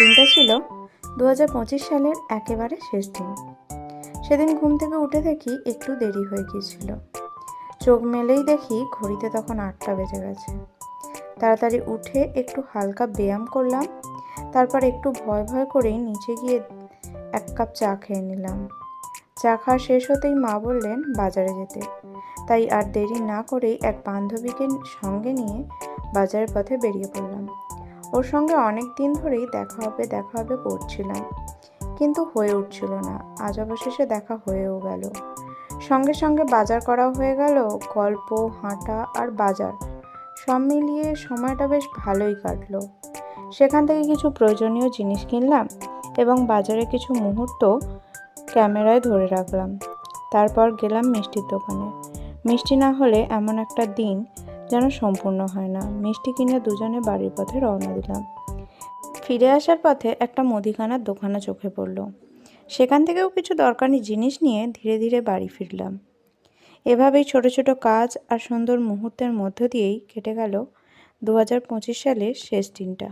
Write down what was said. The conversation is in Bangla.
দিনটা ছিল 2025 সালের একেবারে শেষ দিন। সেদিন ঘুম থেকে উঠে দেখি একটু দেরি হয়ে গিয়েছিল। চোখ মেলেই দেখি ঘড়িতে তখন 8টা বেজে গেছে। তাড়াতাড়ি উঠে একটু হালকা ব্যায়াম করলাম, তারপর একটু ভয় ভয় করেই নিচে গিয়ে 1 কাপ চা খেয়ে নিলাম। চা খাওয়া শেষ হতেই মা বললেন বাজারে যেতে, তাই আর দেরি না করেই এক বান্ধবীকে সঙ্গে নিয়ে বাজারের পথে বেরিয়ে পড়লাম। ওর সঙ্গে অনেক দিন ধরেই দেখা হবে করছিলাম, কিন্তু হয়ে উঠছিল না। আজ অবশেষে দেখা হয়েও গেল। সঙ্গে সঙ্গে বাজার করাও হয়ে গেল। গল্প, হাঁটা আর বাজার সব মিলিয়ে সময়টা বেশ ভালোই কাটলো। সেখান থেকে কিছু প্রয়োজনীয় জিনিস কিনলাম এবং বাজারে কিছু মুহূর্ত ক্যামেরায় ধরে রাখলাম। তারপর গেলাম মিষ্টির দোকানে। মিষ্টি না হলে এমন একটা দিন যেন সম্পূর্ণ হয় না। মিষ্টি কিনে দুজনে বাড়ির পথে রওনা দিলাম। ফিরে আসার পথে একটা মুদিখানার দোকানে চোখে পড়ল। সেখান থেকেও কিছু দরকারি জিনিস নিয়ে ধীরে ধীরে বাড়ি ফিরলাম। এভাবেই ছোট ছোট কাজ আর সুন্দর মুহূর্তের মধ্য দিয়েই কেটে গেল 2025 সালের শেষ দিনটা।